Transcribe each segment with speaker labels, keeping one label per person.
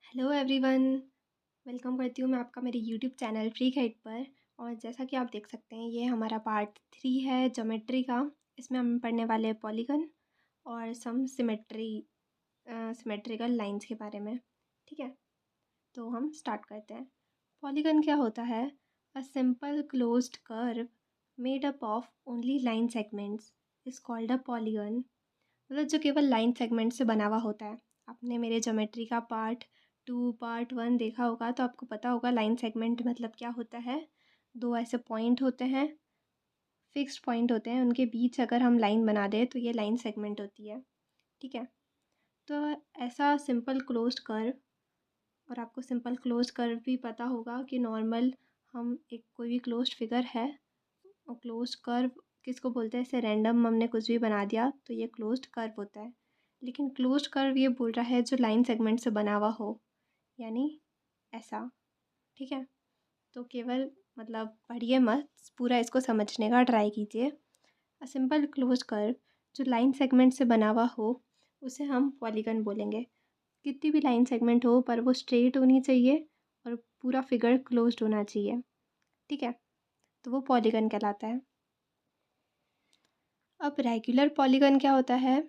Speaker 1: Hello everyone. Welcome करती हूँ मैं आपका मेरे यूट्यूब चैनल फ्री गाइड पर। और जैसा कि आप देख सकते हैं ये हमारा पार्ट 3 है ज्योमेट्री का। इसमें हम पढ़ने वाले हैं पॉलीगन और सम सिमेट्रिकल लाइंस के बारे में। ठीक है, तो हम स्टार्ट करते हैं। पॉलीगन क्या होता है? A simple closed curve made up of only line segments is called a polygon. मतलब जो केवल लाइन सेगमेंट से बना हुआ होता है। आपने मेरे ज्योमेट्री का पार्ट 2 पार्ट 1 देखा होगा तो आपको पता होगा लाइन सेगमेंट मतलब क्या होता है। दो ऐसे पॉइंट होते हैं, फिक्स्ड पॉइंट होते हैं, उनके बीच अगर हम लाइन बना दें तो ये लाइन सेगमेंट होती है। ठीक है, तो ऐसा सिंपल क्लोज्ड कर्व, और आपको सिंपल क्लोज्ड कर्व भी पता होगा कि नॉर्मल हम एक कोई भी क्लोज्ड फिगर है और क्लोज्ड कर्व किसको बोलते हैं? ऐसे रैंडम हमने कुछ भी बना दिया तो ये क्लोज्ड कर्व होता है। लेकिन क्लोज्ड कर्व ये बोल रहा है जो लाइन सेगमेंट से बना हुआ हो, यानी ऐसा। ठीक है, तो केवल मतलब पढ़िए मत, पूरा इसको समझने का ट्राई कीजिए। अ सिंपल क्लोज्ड कर्व जो लाइन सेगमेंट से बना हुआ हो उसे हम पॉलीगन बोलेंगे। कितनी भी लाइन सेगमेंट हो पर वो स्ट्रेट होनी चाहिए और पूरा फिगर क्लोज्ड होना चाहिए। ठीक है, तो वो पॉलीगन कहलाता है। अब रेगुलर पॉलीगन क्या होता है?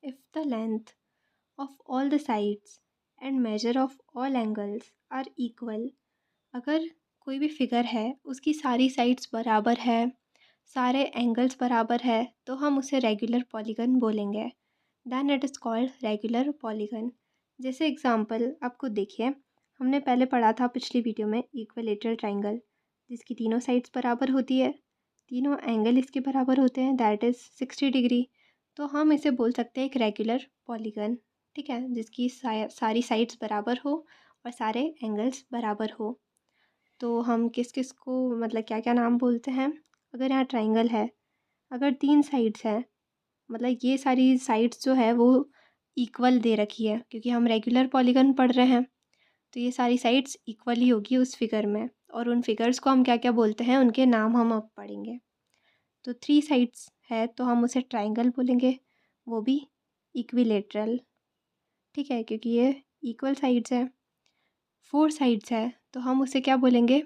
Speaker 1: If the length of all the sides and measure of all angles are equal। अगर कोई भी फिगर है उसकी सारी साइड्स बराबर है, सारे एंगल्स बराबर है, तो हम उसे रेगुलर पॉलीगन बोलेंगे। Then it is called regular polygon. जैसे एग्जांपल आपको देखिए, हमने पहले पढ़ा था पिछली वीडियो में इक्विलेटरल ट्राइंगल, जिसकी तीनों साइड्स बराबर होती है, तीनों एंगल इसके बराबर होते हैं, दैट इज़ 60 डिग्री। तो हम इसे बोल सकते हैं एक रेगुलर पॉलीगन। ठीक है, जिसकी सारी साइड्स बराबर हो और सारे एंगल्स बराबर हो। तो हम किस किस को मतलब क्या क्या नाम बोलते हैं? अगर यहाँ ट्राइंगल है, अगर 3 साइड्स हैं, मतलब ये सारी साइड्स जो है वो इक्वल दे रखी है क्योंकि हम रेगुलर पॉलीगन पढ़ रहे हैं, तो ये सारी साइड्स इक्वल ही होगी उस फिगर में। और उन फिगर्स को हम क्या क्या बोलते हैं उनके नाम हम अब पढ़ेंगे। तो 3 साइड्स है तो हम उसे ट्राइंगल बोलेंगे, वो भी इक्विलेटरल। ठीक है, क्योंकि ये इक्वल साइड्स है। 4 साइड्स है तो हम उसे क्या बोलेंगे?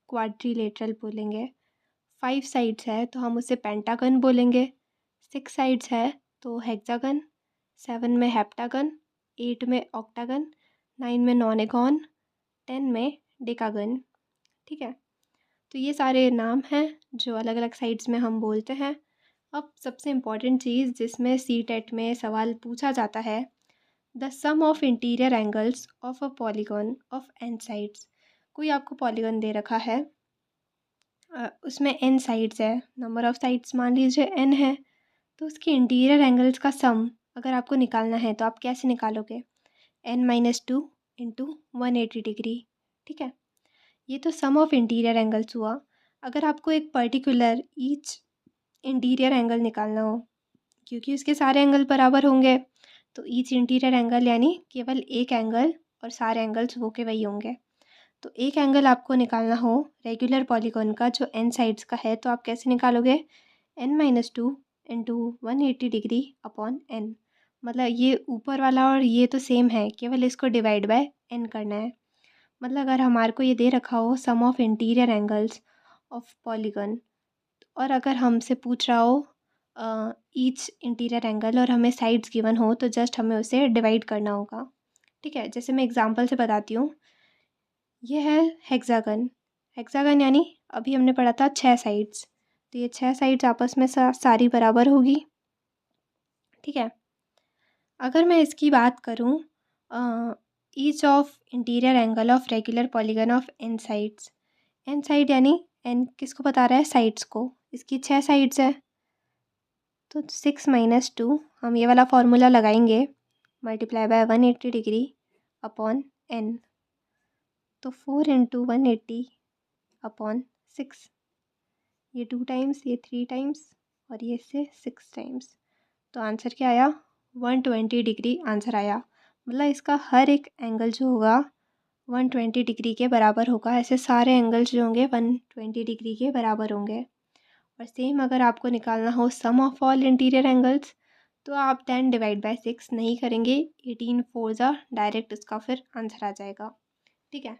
Speaker 1: क्वाड्रिलेटरल बोलेंगे। 5 साइड्स है तो हम उसे पेंटागन बोलेंगे। 6 साइड्स है तो हेक्सागन। 7 में हेप्टागन। 8 में ऑक्टागन। 9 में नॉनेगॉन। 10 में डेकागन। ठीक है, तो ये सारे नाम हैं जो अलग अलग साइड्स में हम बोलते हैं। अब सबसे इम्पॉर्टेंट चीज़ जिसमें सी-टेट में सवाल पूछा जाता है, the sum of interior angles of a polygon of N sides. कोई आपको पॉलीगन दे रखा है, उसमें एन साइड्स है, नंबर ऑफ साइड्स मान लीजिए एन है, तो उसके इंटीरियर एंगल्स का सम अगर आपको निकालना है तो आप कैसे निकालोगे? n-2 into 180 degree. ठीक है, ये तो सम ऑफ इंटीरियर एंगल्स हुआ। अगर आपको एक पर्टिकुलर ईच इंटीरियर एंगल निकालना हो, क्योंकि उसके सारे एंगल बराबर होंगे, तो ईच इंटीरियर एंगल यानी केवल एक एंगल और सारे एंगल्स वो के वही होंगे। तो एक एंगल आपको निकालना हो रेगुलर पॉलीगॉन का जो एन साइड्स का है, तो आप कैसे निकालोगे? n-2 into 180 degree upon N. मतलब ये ऊपर वाला और ये तो सेम है, केवल इसको डिवाइड बाय एन करना है। मतलब अगर हमारे को ये दे रखा हो sum of interior angles of polygon, और अगर हमसे पूछ रहा हो ईच इंटीरियर एंगल और हमें साइड्स गिवन हो, तो जस्ट हमें उसे डिवाइड करना होगा। ठीक है, जैसे मैं एग्जांपल से बताती हूँ। ये है हेक्सागन। हेक्सागन यानी अभी हमने पढ़ा था 6 साइड्स, तो ये 6 साइड्स आपस में सारी बराबर होगी। ठीक है, अगर मैं इसकी बात करूँ, each of interior angle of regular polygon of N sides. N side यानी एन किसको बता रहा है? साइड्स को। इसकी 6 साइड्स है, तो 6 - 2 हम ये वाला फॉर्मूला लगाएंगे, multiply by 180 degree upon N. तो 4 इंटू 180 अपॉन 6, ये 2 टाइम्स, ये 3 टाइम्स और ये से 6 टाइम्स। तो आंसर क्या आया? 120 डिग्री आंसर आया। मतलब इसका हर एक एंगल जो होगा 120 डिग्री के बराबर होगा। ऐसे सारे एंगल्स जो होंगे 120 डिग्री के बराबर होंगे। और सेम अगर आपको निकालना हो sum of all interior angles, तो आप 10 डिवाइड बाय 6 नहीं करेंगे, 18 4 ज़ा डायरेक्ट उसका फिर आंसर आ जाएगा। ठीक है,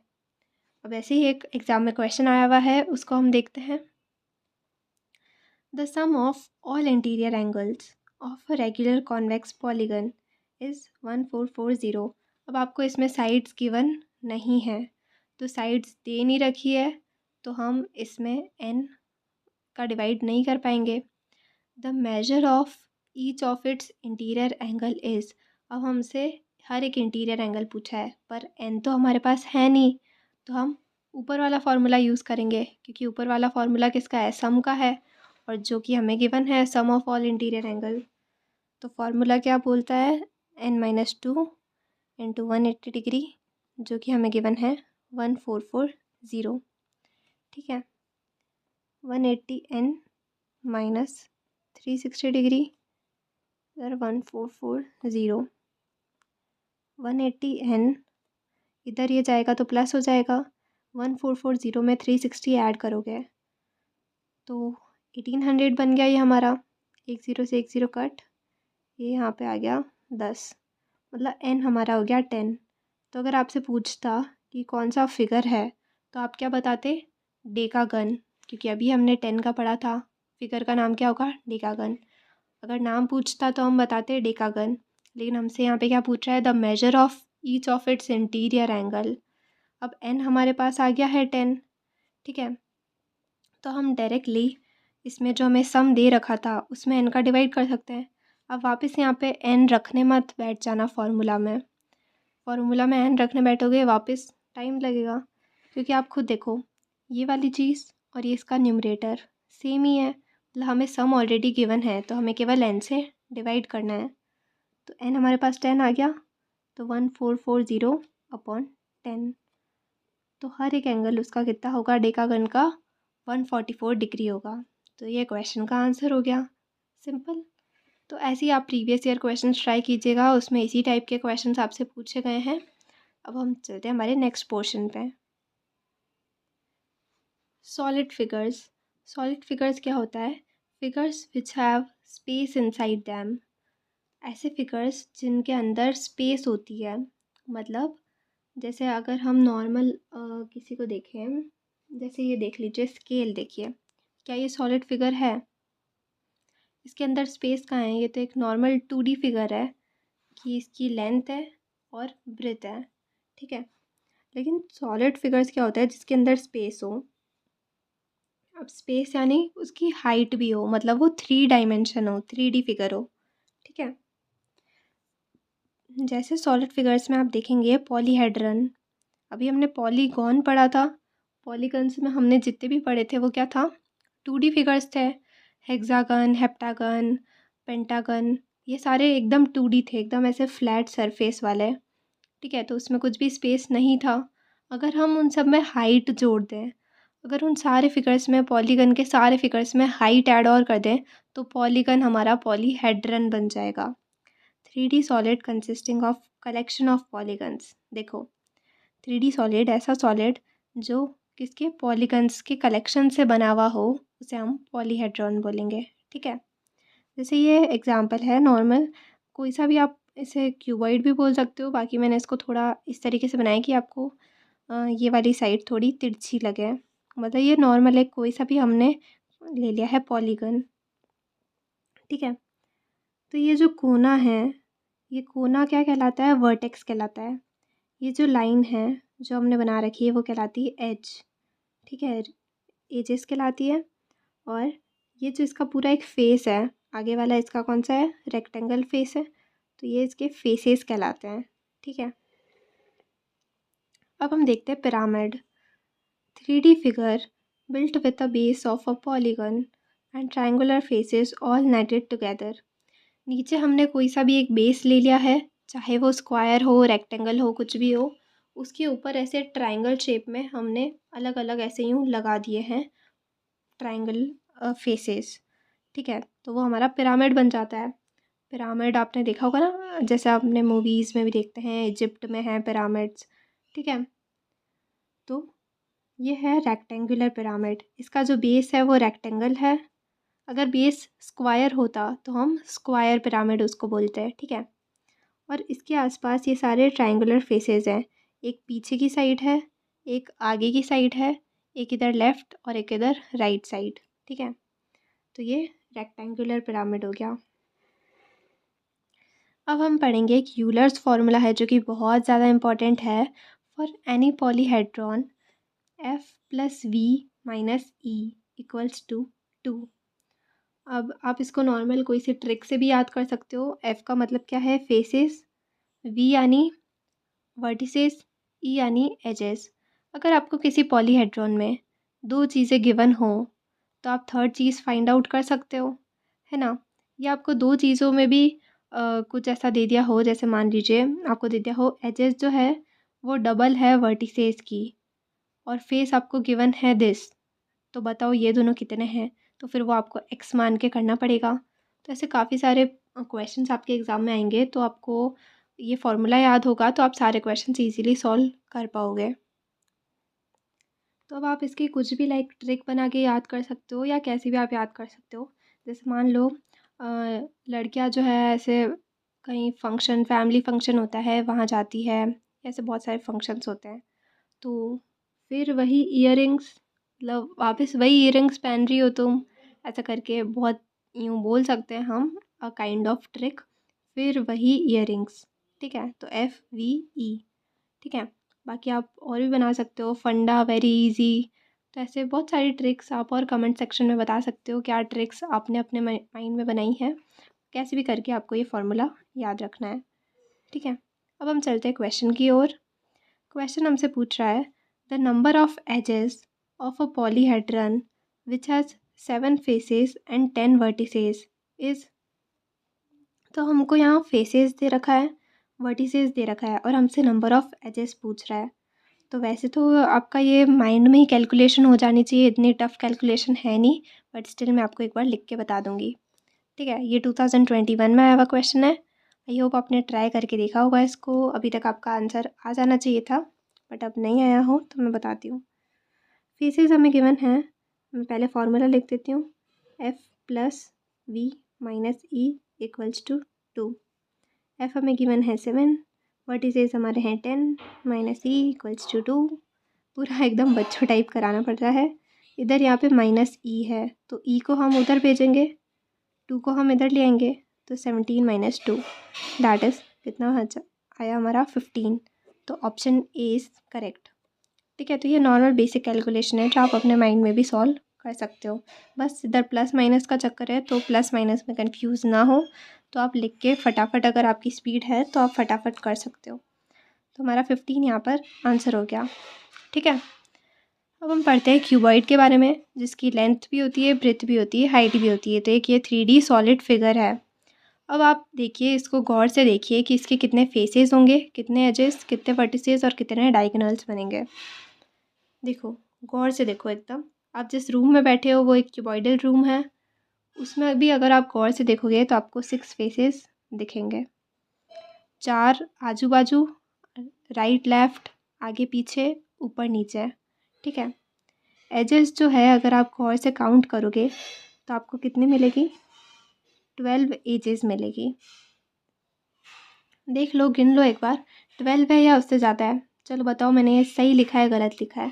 Speaker 1: अब ऐसे ही एक एग्ज़ाम में क्वेश्चन आया हुआ है, उसको हम देखते हैं। The sum of all interior angles of a regular convex polygon is 1440। अब आपको इसमें साइड्स गिवन नहीं है, तो साइड्स दे नहीं रखी है, तो हम इसमें n का डिवाइड नहीं कर पाएंगे। The measure of each of its interior angle is, अब हमसे हर एक इंटीरियर एंगल पूछा है, पर n तो हमारे पास है नहीं, तो हम ऊपर वाला फार्मूला यूज़ करेंगे, क्योंकि ऊपर वाला फार्मूला किसका है, सम का है, और जो कि हमें गिवन है सम ऑफ ऑल इंटीरियर एंगल। तो फार्मूला क्या बोलता है, n-2 इंटू 180 डिग्री, जो कि हमें गिवन है 1440। ठीक है, 180 n माइनस 360 डिग्री इधर 1440, 180 n इधर ये जाएगा तो प्लस हो जाएगा, 1440 में 360 ऐड करोगे तो 1800 बन गया ये हमारा, एक ज़ीरो से एक ज़ीरो कट, ये यहाँ पे आ गया 10, मतलब n हमारा हो गया 10। तो अगर आपसे पूछता कि कौन सा फिगर है, तो आप क्या बताते, डेकागन, क्योंकि अभी हमने 10 का पढ़ा था, फिगर का नाम क्या होगा, डेकागन। अगर नाम पूछता तो हम बताते डेकागन, लेकिन हमसे यहाँ पे क्या पूछ रहा है, the measure of each of its interior angle. अब n हमारे पास आ गया है 10। ठीक है, तो हम डायरेक्टली इसमें जो हमें सम दे रखा था उसमें n का डिवाइड कर सकते हैं। अब वापस यहाँ पे n रखने मत बैठ जाना फार्मूला में n रखने बैठोगे वापस टाइम लगेगा, क्योंकि आप खुद देखो ये वाली चीज़ और ये इसका न्यूमरेटर सेम ही है, मतलब हमें सम ऑलरेडी गिवन है, तो हमें केवल n से डिवाइड करना है। तो n हमारे पास 10 आ गया, तो 1440 अपॉन 10, तो हर एक एंगल उसका कितना होगा, डेकागन का 144 डिग्री होगा। तो ये क्वेश्चन का आंसर हो गया, सिंपल। तो ऐसे ही आप प्रीवियस ईयर क्वेश्चन ट्राई कीजिएगा, उसमें इसी टाइप के क्वेश्चन आपसे पूछे गए हैं। अब हम चलते हैं हमारे नेक्स्ट पोर्शन पे। Solid figures. सॉलिड फिगर्स क्या होता है, figures which have space inside them, ऐसे फिगर्स जिनके अंदर स्पेस होती है। मतलब जैसे अगर हम नॉर्मल किसी को देखें, जैसे ये देख लीजिए, स्केल देखिए, क्या ये सॉलिड फिगर है, इसके अंदर स्पेस कहाँ है, ये तो एक नॉर्मल 2D फिगर है कि इसकी लेंथ है और ब्रेथ है। ठीक है, लेकिन सॉलिड फिगर्स क्या होता है जिसके अंदर स्पेस हो। अब स्पेस यानी उसकी हाइट भी हो, मतलब वो 3 डायमेंशन हो, 3D फिगर हो। ठीक है, जैसे सॉलिड फिगर्स में आप देखेंगे पॉलीहेड्रन, अभी हमने पॉलीगॉन पढ़ा था, पॉलीगन्स में हमने जितने भी पढ़े थे वो क्या था, 2D फिगर्स थे, हेक्सागन, हेप्टागन, पेंटागन, ये सारे एकदम 2D थे, एकदम ऐसे फ्लैट सरफेस वाले। ठीक है, तो उसमें कुछ भी स्पेस नहीं था। अगर हम उन सब में हाइट जोड़ दें, अगर उन सारे फिगर्स में, पॉलीगन के सारे फिगर्स में हाइट ऐड और कर दें, तो पॉलीगन हमारा पॉलीहेड्रन बन जाएगा। 3D solid consisting of collection of polygons. देखो 3D सॉलिड ऐसा सॉलिड जो किसके, पॉलीगन्स के कलेक्शन से बना हुआ हो, उसे हम पॉलीहेड्रॉन बोलेंगे। ठीक है, जैसे ये एग्जांपल है नॉर्मल, कोई सा भी आप इसे क्यूबॉइड भी बोल सकते हो, बाकी मैंने इसको थोड़ा इस तरीके से बनाया कि आपको ये वाली साइड थोड़ी तिरछी लगे। मतलब ये नॉर्मल है, कोई सा भी हमने ले लिया है पॉलीगन। ठीक है, तो ये जो कोना है, ये कोना क्या कहलाता है, वर्टेक्स कहलाता है। ये जो लाइन है जो हमने बना रखी है वो कहलाती है एज। ठीक है, एजेस कहलाती है। और ये जो इसका पूरा एक फेस है, आगे वाला इसका कौन सा है, रेक्टेंगल फेस है, तो ये इसके फेसेस कहलाते हैं। ठीक है, अब हम देखते हैं pyramid. 3D figure built with a base of a polygon and triangular faces all netted together। नीचे हमने कोई सा भी एक बेस ले लिया है, चाहे वो स्क्वायर हो, रेक्टेंगल हो, कुछ भी हो, उसके ऊपर ऐसे ट्रायंगल शेप में हमने अलग अलग ऐसे यूँ लगा दिए हैं ट्रायंगल फेसेस। ठीक है, तो वो हमारा पिरामिड बन जाता है। पिरामिड आपने देखा होगा ना, जैसे आपने मूवीज़ में भी देखते हैं, इजिप्ट में है पिरामिड्स। ठीक है, तो ये है रेक्टेंगुलर पिरामिड, इसका जो बेस है वो रेक्टेंगल है। अगर बेस स्क्वायर होता तो हम स्क्वायर पिरामिड उसको बोलते हैं, ठीक है। और इसके आसपास ये सारे ट्रायंगुलर फेसेस हैं, एक पीछे की साइड है, एक आगे की साइड है, एक इधर लेफ़्ट और एक इधर राइट साइड, ठीक है। तो ये रेक्टेंगुलर पिरामिड हो गया। अब हम पढ़ेंगे एक यूलर्स फार्मूला है जो कि बहुत ज़्यादा इम्पॉर्टेंट है for any polyhedron F plus V minus E equals to 2। अब आप इसको नॉर्मल कोई सी ट्रिक से भी याद कर सकते हो। एफ का मतलब क्या है, फेसेस, वी यानी वर्टिसेस, ई यानी एजेस। अगर आपको किसी पॉलीहेड्रॉन में दो चीज़ें गिवन हो तो आप थर्ड चीज़ फाइंड आउट कर सकते हो, है ना। या आपको दो चीज़ों में भी कुछ ऐसा दे दिया हो, जैसे मान लीजिए आपको दे दिया हो एजेस जो है वो डबल है वर्टिसेस की और फेस आपको गिवन है दिस, तो बताओ ये दोनों कितने हैं। तो फिर वो आपको एक्स मान के करना पड़ेगा। तो ऐसे काफ़ी सारे क्वेश्चंस आपके एग्ज़ाम में आएंगे, तो आपको ये फार्मूला याद होगा तो आप सारे क्वेश्चंस इजीली सॉल्व कर पाओगे। तो अब आप इसकी कुछ भी लाइक ट्रिक बना के याद कर सकते हो या कैसे भी आप याद कर सकते हो। जैसे मान लो लड़कियां जो है ऐसे कहीं फंक्शन, फैमिली फंक्शन होता है, वहाँ जाती है, ऐसे बहुत सारे फंक्शंस होते हैं। तो फिर वही इयररिंग्स, मतलब वापस वही इयररिंग्स पहन रही हो तुम, ऐसा करके बहुत यूँ बोल सकते हैं हम, अ काइंड ऑफ ट्रिक। फिर वही इयररिंग्स, ठीक है। तो FVE, ठीक है। बाकी आप और भी बना सकते हो, फंडा वेरी इजी। तो ऐसे बहुत सारी ट्रिक्स आप और कमेंट सेक्शन में बता सकते हो, क्या ट्रिक्स आपने अपने माइंड में बनाई है। कैसे भी करके आपको ये फार्मूला याद रखना है, ठीक है। अब हम चलते हैं क्वेश्चन की ओर। क्वेश्चन हमसे पूछ रहा है the number of edges of a polyhedron which has 7 faces and 10 vertices is. तो हमको यहाँ फेसेस दे रखा है, वर्टिसेस दे रखा है और हमसे नंबर ऑफ एजेस पूछ रहा है। तो वैसे तो आपका ये माइंड में ही कैलकुलेशन हो जानी चाहिए, इतनी टफ कैलकुलेशन है नहीं, बट स्टिल मैं आपको एक बार लिख के बता दूंगी, ठीक है। ये 2021 में आया हुआ क्वेश्चन है। आई होप आपने ट्राई करके देखा होगा इसको, अभी तक आपका आंसर आ जाना चाहिए था, बट अब नहीं आया हो तो मैं बताती हूँ। फेसेस हमें गिवन है, मैं पहले फार्मूला लिख देती हूँ, F plus V minus E equals to 2। F हमें गिवन है 7, वर्टिसेस हमारे हैं 10 माइनस ई इक्वल्स टू 2। पूरा एकदम बच्चों टाइप कराना पड़ रहा है। इधर यहाँ पे माइनस ई है तो ई को हम उधर भेजेंगे, 2 को हम इधर ले आएंगे, तो 17 माइनस 2 दैट इज़ कितना आया हमारा 15। तो ऑप्शन ए इज़ करेक्ट, ठीक है। तो ये नॉर्मल बेसिक कैलकुलेशन है जो आप अपने माइंड में भी सॉल्व कर सकते हो। बस इधर प्लस माइनस का चक्कर है, तो प्लस माइनस में कंफ्यूज ना हो, तो आप लिख के फटाफट, अगर आपकी स्पीड है तो आप फटाफट कर सकते हो। तो हमारा 15 यहाँ पर आंसर हो गया, ठीक है। अब हम पढ़ते हैं क्यूबॉइड के बारे में, जिसकी लेंथ भी होती है, ब्रेथ भी होती है, हाइट भी होती है। तो एक ये 3D सॉलिड फिगर है। अब आप देखिए, इसको गौर से देखिए कि इसके कितने फेसेस होंगे, कितने एजेस, कितने वर्टिसेस और कितने डायगोनल्स बनेंगे। देखो, गौर से देखो एकदम। आप जिस रूम में बैठे हो वो एक क्यूबॉइडल रूम है, उसमें भी अगर आप गौर से देखोगे तो आपको 6 फेसेस दिखेंगे, 4 आजू बाजू, राइट लेफ्ट, आगे पीछे, ऊपर नीचे, ठीक है। एजेस जो है अगर आप गौर से काउंट करोगे तो आपको कितनी मिलेगी, 12 एजेस मिलेगी। देख लो, गिन लो एक बार, 12 है या उससे ज़्यादा है। चलो बताओ, मैंने ये सही लिखा है गलत लिखा है,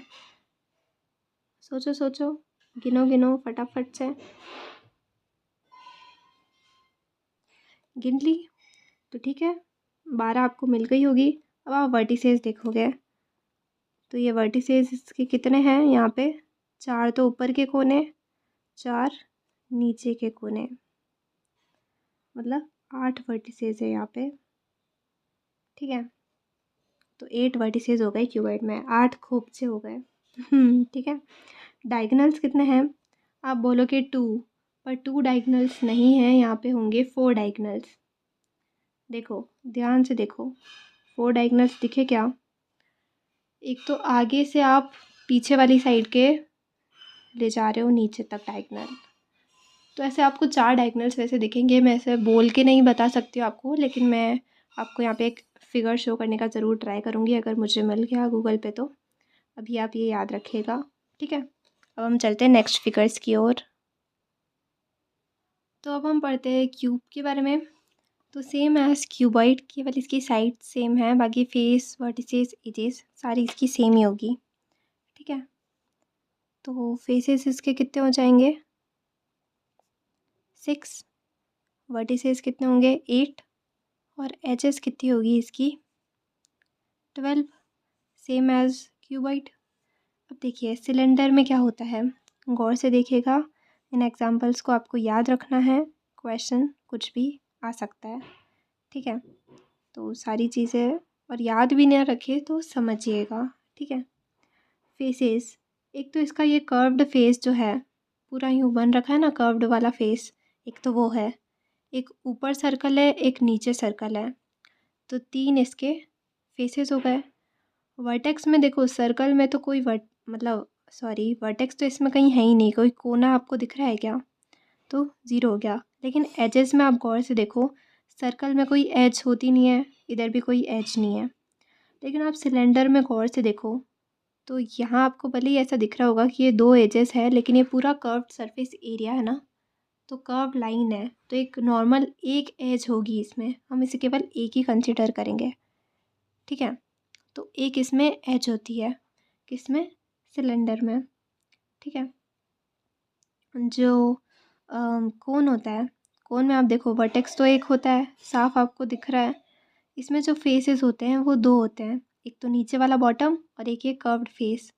Speaker 1: सोचो सोचो, गिनो गिनो फटाफट से। गिन ली, तो ठीक है, 12 आपको मिल गई होगी। अब आप वर्टिसेस देखोगे तो ये वर्टिसेस इसके कितने हैं यहाँ पे, 4 तो ऊपर के कोने, 4 नीचे के कोने, मतलब 8 वर्टिसेस है यहाँ पे, ठीक है। तो 8 वर्टिसेस हो गए क्यूबॉइड में, 8 खोपचे हो गए, ठीक है। डायगोनल्स कितने हैं, आप बोलोगे 2, पर 2 डायगोनल्स नहीं है, यहाँ पे होंगे 4 डायगोनल्स। देखो ध्यान से देखो, 4 डायगोनल्स दिखे क्या। एक तो आगे से आप पीछे वाली साइड के ले जा रहे हो नीचे तक डायगोनल, तो ऐसे आपको 4 डायगोनल्स वैसे दिखेंगे। मैं ऐसे बोल के नहीं बता सकती हूँ आपको, लेकिन मैं आपको यहाँ पे एक फ़िगर शो करने का ज़रूर ट्राई करूँगी, अगर मुझे मिल गया गूगल पे तो। अभी आप ये याद रखिएगा, ठीक है। अब हम चलते हैं नेक्स्ट फिगर्स की ओर। तो अब हम पढ़ते हैं क्यूब के बारे में। तो सेम एज क्यूबॉइड, केवल इसकी साइड सेम है, बाकी फेस, वर्टिसेस, एजेस सारी इसकी सेम ही होगी। ठीक है, तो फेसेस इसके कितने हो जाएंगे 6, वर्टिसेस कितने होंगे 8 और एजेस कितनी होगी इसकी 12, सेम एज क्यूबॉइड। अब देखिए सिलेंडर में क्या होता है, गौर से देखिएगा, इन एग्जांपल्स को आपको याद रखना है, क्वेश्चन कुछ भी आ सकता है। ठीक है, तो सारी चीज़ें और याद भी ना रखे तो समझिएगा। ठीक है, फेसेस, एक तो इसका ये कर्व्ड फेस जो है पूरा यूँ बन रखा है ना, कर्व्ड वाला फेस, एक तो वो है, एक ऊपर सर्कल है, एक नीचे सर्कल है, तो 3 इसके फेसेस हो गए। वर्टेक्स में देखो, सर्कल में तो कोई वर्टेक्स तो इसमें कहीं है ही नहीं, कोई कोना आपको दिख रहा है क्या, तो 0 हो गया। लेकिन एजेस में आप गौर से देखो, सर्कल में कोई एज होती नहीं है, इधर भी कोई एज नहीं है। लेकिन आप सिलेंडर में गौर से देखो तो यहाँ आपको भले ही ऐसा दिख रहा होगा कि ये 2 एजेस है, लेकिन ये पूरा कर्व्ड सरफेस एरिया है ना, तो कर्व लाइन है, तो एक नॉर्मल एक एज होगी इसमें, हम इसे केवल एक ही कंसिडर करेंगे। ठीक है, तो एक इसमें एज होती है, किसमें, सिलेंडर में। ठीक है, जो कोन होता है, कोन में आप देखो वर्टेक्स तो एक होता है, साफ आपको दिख रहा है, इसमें जो फेसेस होते हैं वो 2 होते हैं, एक तो नीचे वाला बॉटम और एक ये कर्व्ड फेस।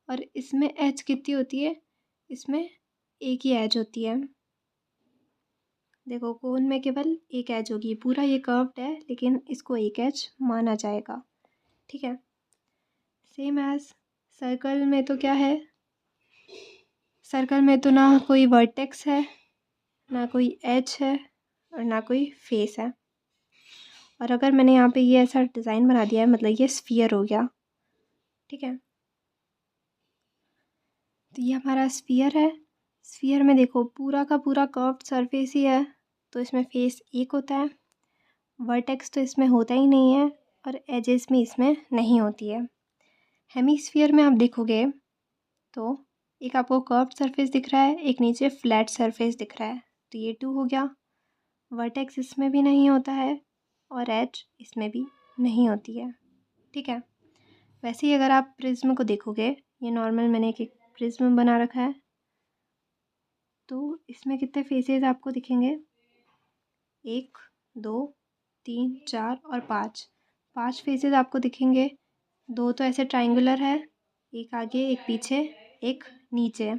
Speaker 1: और इसमें एज कितनी होती है, इसमें एक ही एज होती है। देखो कोन में केवल एक एज होगी, पूरा ये कर्व्ड है लेकिन इसको एक एज माना जाएगा। ठीक है, सेम एज सर्कल में तो क्या है, सर्कल में तो ना कोई वर्टेक्स है, ना कोई एज है और ना कोई फेस है। और अगर मैंने यहाँ पे ये ऐसा डिज़ाइन बना दिया है, मतलब ये स्फीयर हो गया। ठीक है, तो ये हमारा स्फीयर है। स्फीयर में देखो पूरा का पूरा कर्व्ड सरफेस ही है, तो इसमें फेस एक होता है, वर्टेक्स तो इसमें होता ही नहीं है और एजेस में इसमें नहीं होती है। हेमीस्फीयर में आप देखोगे तो एक आपको कर्व्ड सरफेस दिख रहा है, एक नीचे फ्लैट सरफेस दिख रहा है, तो ये 2 हो गया। वर्टेक्स इसमें भी नहीं होता है और एज इसमें भी नहीं होती है। ठीक है, वैसे ही अगर आप प्रिज्म को देखोगे, ये नॉर्मल मैंने एक प्रिज्म बना रखा है, तो इसमें कितने फेसेस आपको दिखेंगे, 1 2 3 4 और 5 फेसेस आपको दिखेंगे। 2 तो ऐसे ट्राइंगुलर है, एक आगे एक पीछे एक नीचे।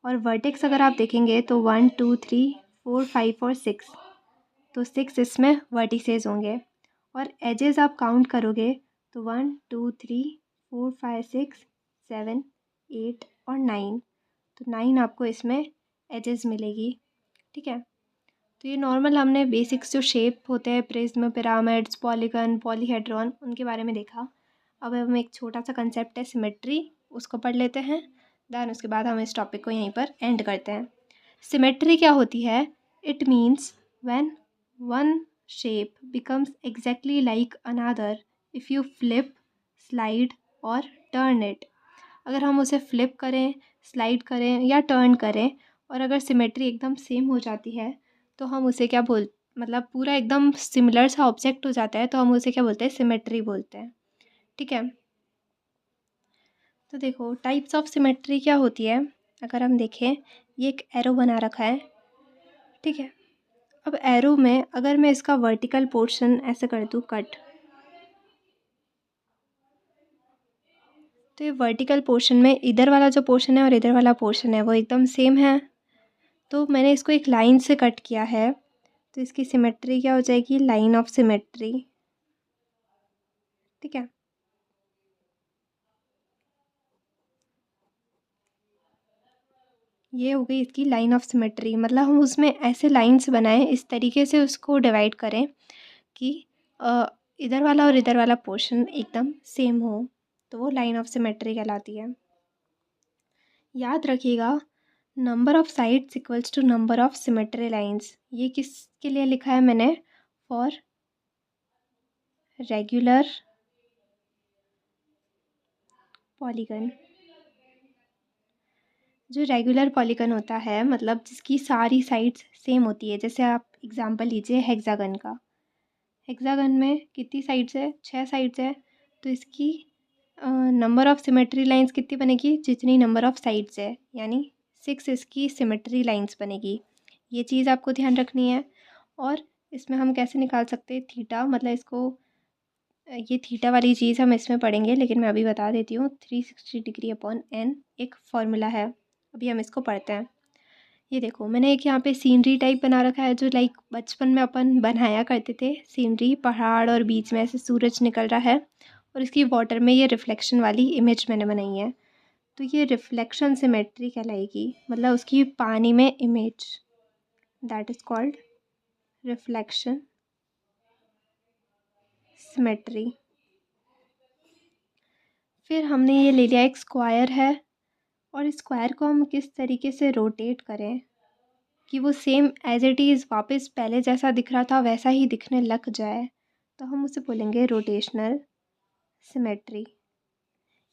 Speaker 1: और वर्टेक्स अगर आप देखेंगे तो 1 2 3 4 5 और 6, तो 6 इसमें वर्टिसेस होंगे। और एजेस आप काउंट करोगे तो 1 2 3 4 5 6 7 8 और 9, तो 9 आपको इसमें एजेस मिलेगी। ठीक है, तो ये नॉर्मल हमने बेसिक्स जो शेप होते हैं, प्रिज्म, पिरामिड्स, पॉलीगन, पॉलीहेड्रॉन, उनके बारे में देखा। अब हम एक छोटा सा कंसेप्ट है सिमेट्री, उसको पढ़ लेते हैं, दैन उसके बाद हम इस टॉपिक को यहीं पर एंड करते हैं। सिमेट्री क्या होती है, it means when one shape becomes exactly like another if you flip, slide और टर्न इट। अगर हम उसे फ्लिप करें, स्लाइड करें या टर्न करें और अगर सिमेट्री एकदम सेम हो जाती है तो हम उसे क्या मतलब पूरा एकदम सिमिलर सा ऑब्जेक्ट हो जाता है, तो हम उसे क्या बोलते हैं, सिमेट्री बोलते हैं। ठीक है, तो देखो टाइप्स ऑफ सिमेट्री क्या होती है, अगर हम देखें, ये एक एरो बना रखा है। ठीक है, अब एरो में अगर मैं इसका वर्टिकल पोर्शन ऐसे कर दूँ कट, तो ये वर्टिकल पोर्शन में इधर वाला जो पोर्शन है और इधर वाला पोर्शन है वो एकदम सेम है, तो मैंने इसको एक लाइन से कट किया है, तो इसकी सिमेट्री क्या हो जाएगी, लाइन ऑफ सिमेट्री। ठीक है, ये हो गई इसकी लाइन ऑफ सिमेट्री, मतलब हम उसमें ऐसे लाइंस बनाएं, इस तरीके से उसको डिवाइड करें कि इधर वाला और इधर वाला पोर्शन एकदम सेम हो, तो वो लाइन ऑफ सिमेट्री कहलाती है। याद रखिएगा, number of sides equals to number of symmetry lines, ये किसके लिए लिखा है मैंने, फॉर रेगुलर पॉलीगन। जो रेगुलर पॉलीगन होता है मतलब जिसकी सारी साइड्स सेम होती है, जैसे आप एग्जांपल लीजिए हेक्सागन का। हेक्सागन में कितनी साइड्स है? 6 साइड्स है। तो इसकी नंबर ऑफ़ सिमेट्री लाइंस कितनी बनेगी? जितनी नंबर ऑफ़ साइड्स है, यानी 6 इसकी सिमेट्री लाइंस बनेगी। ये चीज़ आपको ध्यान रखनी है। और इसमें हम कैसे निकाल सकते हैं थीटा, मतलब इसको ये थीटा वाली चीज़ हम इसमें पढ़ेंगे, लेकिन मैं अभी बता देती हूँ। 360 डिग्री अपॉन एन एक फॉर्मूला है, अभी हम इसको पढ़ते हैं। ये देखो मैंने एक यहाँ पे सीनरी टाइप बना रखा है, जो लाइक बचपन में अपन बनाया करते थे। सीनरी, पहाड़ और बीच में ऐसे सूरज निकल रहा है और इसकी वाटर में ये रिफ्लेक्शन वाली इमेज मैंने बनाई है। तो ये रिफ्लेक्शन सिमेट्री कहलाएगी, मतलब उसकी पानी में image, that is called reflection symmetry. फिर हमने ये ले लिया एक स्क्वायर है, और स्क्वायर को हम किस तरीके से रोटेट करें कि वो सेम एज इट इज़ वापस पहले जैसा दिख रहा था वैसा ही दिखने लग जाए, तो हम उसे बोलेंगे रोटेशनल सिमेट्री।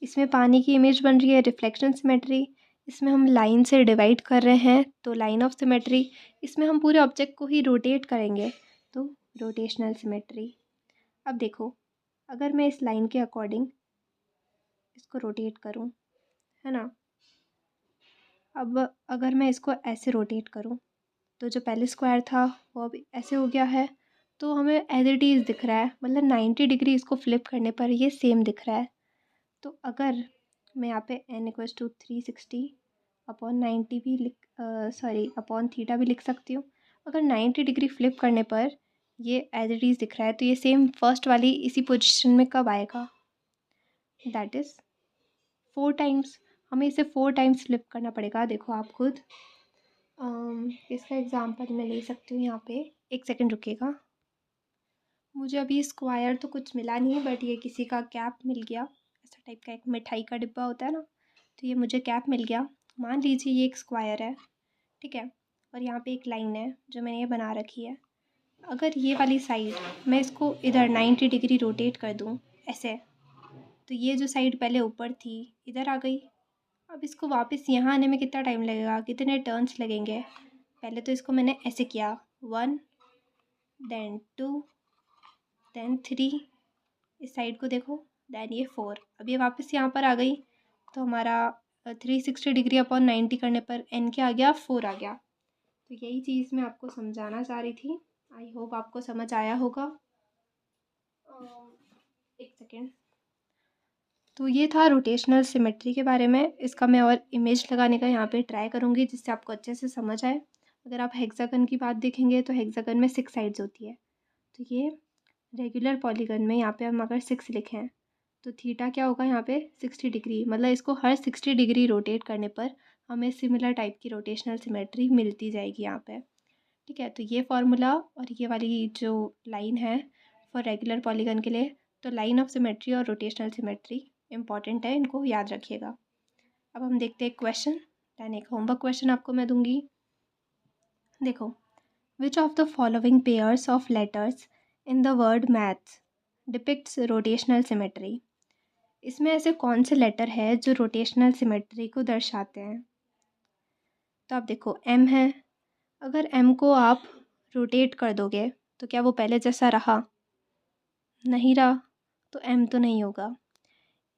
Speaker 1: इसमें पानी की इमेज बन रही है, रिफ्लेक्शन सिमेट्री। इसमें हम लाइन से डिवाइड कर रहे हैं, तो लाइन ऑफ सिमेट्री। इसमें हम पूरे ऑब्जेक्ट को ही रोटेट करेंगे, तो रोटेशनल सिमेट्री। अब देखो, अगर मैं इस लाइन के अकॉर्डिंग इसको रोटेट करूं, है ना। अब अगर मैं इसको ऐसे रोटेट करूं, तो जो पहले स्क्वायर था वो अब ऐसे हो गया है, तो हमें एज इट इज़ दिख रहा है, मतलब 90 डिग्री इसको फ्लिप करने पर ये सेम दिख रहा है। तो अगर मैं यहाँ पे n इक्वल्स टू 360 अपॉन 90 भी अपॉन थीटा भी लिख सकती हूँ। अगर 90 डिग्री फ्लिप करने पर ये एज इट इज़ दिख रहा है, तो ये सेम फर्स्ट वाली इसी पोजीशन में कब आएगा? That is 4 times. हमें इसे 4 टाइम्स फ्लिप करना पड़ेगा। देखो आप खुद इसका एग्जांपल मैं ले सकती हूँ यहाँ पे। एक सेकंड रुकिएगा, मुझे अभी स्क्वायर तो कुछ मिला नहीं है, बट ये किसी का कैप मिल गया। ऐसा टाइप का एक मिठाई का डिब्बा होता है ना, तो ये मुझे कैप मिल गया। मान लीजिए ये एक स्क्वायर है, ठीक है, और यहाँ पे एक लाइन है जो मैंने ये बना रखी है। अगर ये वाली साइड मैं इसको इधर 90 डिग्री रोटेट कर दूँ ऐसे, तो ये जो साइड पहले ऊपर थी इधर आ गई। अब इसको वापस यहाँ आने में कितना टाइम लगेगा, कितने टर्न्स लगेंगे? पहले तो इसको मैंने ऐसे किया, 1 देन 2 देन 3, इस साइड को देखो, देन ये 4। अब ये वापस यहाँ पर आ गई, तो हमारा 360 डिग्री अपॉन 90 करने पर n क्या आ गया? 4 आ गया। तो यही चीज़ मैं आपको समझाना चाह रही थी। आई होप आपको समझ आया होगा। एक सेकेंड। तो ये था रोटेशनल सिमेट्री के बारे में। इसका मैं और इमेज लगाने का यहाँ पे ट्राई करूँगी, जिससे आपको अच्छे से समझ आए। अगर आप हेक्सागन की बात देखेंगे तो हेक्सागन में 6 साइड्स होती है। तो ये रेगुलर पॉलीगन में यहाँ पे हम अगर 6 लिखें, तो थीटा क्या होगा यहाँ पे? 60 डिग्री। मतलब इसको हर 60 डिग्री रोटेट करने पर हमें सिमिलर टाइप की रोटेशनल सिमेट्री मिलती जाएगी यहाँ पे, ठीक है। तो ये फार्मूला और ये वाली जो लाइन है फॉर रेगुलर पॉलीगन के लिए, तो लाइन ऑफ सिमेट्री और रोटेशनल सिमेट्री इंपॉर्टेंट है, इनको याद रखिएगा। अब हम देखते हैं क्वेश्चन, दैन एक होमवर्क क्वेश्चन आपको मैं दूंगी। देखो, which of the following pairs of letters in the word maths depicts rotational symmetry? इसमें ऐसे कौन से लेटर है जो रोटेशनल सिमेट्री को दर्शाते हैं? तो आप देखो, एम है। अगर एम को आप रोटेट कर दोगे तो क्या वो पहले जैसा रहा? नहीं रहा, तो एम तो नहीं होगा।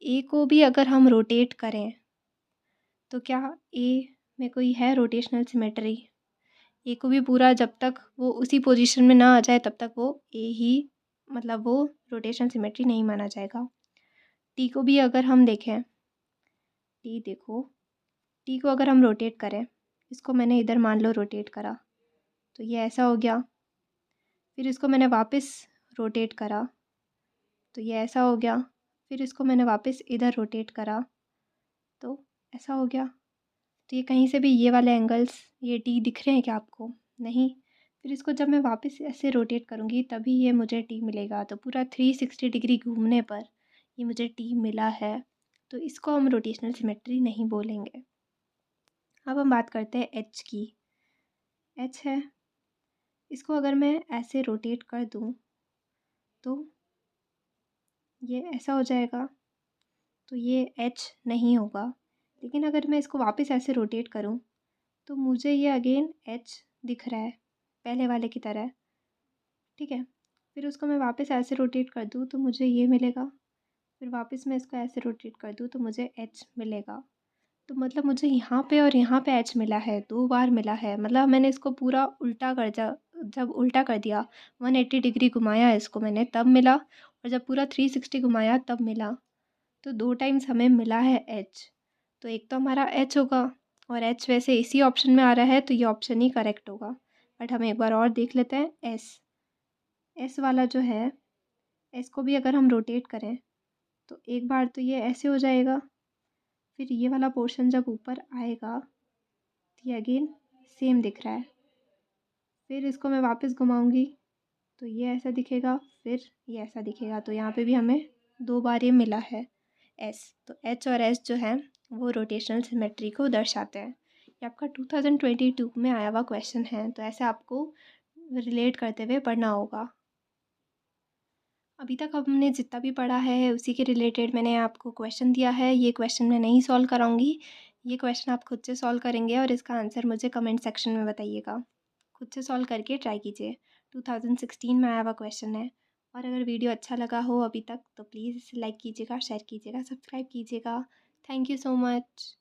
Speaker 1: ए को भी अगर हम रोटेट करें तो क्या ए में कोई है रोटेशनल सिमेट्री? ए को भी पूरा, जब तक वो उसी पोजीशन में ना आ जाए तब तक वो ए ही, मतलब वो रोटेशनल सिमेट्री नहीं माना जाएगा। टी को भी अगर हम देखें, टी देखो, टी को अगर हम रोटेट करें, इसको मैंने इधर मान लो रोटेट करा, तो ये ऐसा हो गया। फिर इसको मैंने वापस रोटेट करा, तो ये ऐसा हो गया। फिर इसको मैंने वापस इधर रोटेट करा, तो ऐसा हो गया। तो ये कहीं से भी ये वाले एंगल्स, ये टी दिख रहे हैं क्या आपको? नहीं। फिर इसको जब मैं वापस ऐसे रोटेट करूँगी तभी ये मुझे टी मिलेगा। तो पूरा 360 डिग्री घूमने पर ये मुझे टी मिला है, तो इसको हम रोटेशनल सिमेट्री नहीं बोलेंगे। अब हम बात करते हैं एच की। एच है, इसको अगर मैं ऐसे रोटेट कर दूँ तो ये ऐसा हो जाएगा, तो ये एच नहीं होगा। लेकिन अगर मैं इसको वापस ऐसे रोटेट करूँ तो मुझे ये अगेन एच दिख रहा है पहले वाले की तरह, ठीक है। फिर उसको मैं वापस ऐसे रोटेट कर दूँ तो मुझे ये मिलेगा, फिर वापस मैं इसको ऐसे रोटेट कर दूँ तो मुझे एच मिलेगा। तो मतलब मुझे यहाँ पे और यहाँ पे एच मिला है, 2 बार मिला है। मतलब मैंने इसको पूरा उल्टा कर जब उल्टा कर दिया, 180 डिग्री घुमाया इसको मैंने तब मिला, और जब पूरा 360 घुमाया तब मिला। तो 2 टाइम्स हमें मिला है एच। तो एक तो हमारा एच होगा, और एच वैसे इसी ऑप्शन में आ रहा है तो ये ऑप्शन ही करेक्ट होगा। बट हम एक बार और देख लेते हैं एस। एस वाला जो है, एस को भी अगर हम रोटेट करें तो एक बार तो ये ऐसे हो जाएगा, फिर ये वाला पोर्शन जब ऊपर आएगा तो ये अगेन सेम दिख रहा है। फिर इसको मैं वापस घुमाऊंगी तो ये ऐसा दिखेगा, फिर ये ऐसा दिखेगा। तो यहाँ पे भी हमें 2 बार ये मिला है एस। तो एच और एस जो है वो रोटेशनल सिमेट्री को दर्शाते हैं। ये आपका 2022 में आया हुआ क्वेश्चन है, तो ऐसे आपको रिलेट करते हुए पढ़ना होगा। अभी तक हमने जितना भी पढ़ा है उसी के रिलेटेड मैंने आपको क्वेश्चन दिया है। ये क्वेश्चन मैं नहीं सॉल्व कराऊंगी, ये क्वेश्चन आप खुद से सॉल्व करेंगे और इसका आंसर मुझे कमेंट सेक्शन में बताइएगा। खुद से सॉल्व करके ट्राई कीजिए। 2016 में आया हुआ क्वेश्चन है। और अगर वीडियो अच्छा लगा हो अभी तक तो प्लीज़ इसे लाइक कीजिएगा, शेयर कीजिएगा, सब्सक्राइब कीजिएगा। Thank you so much.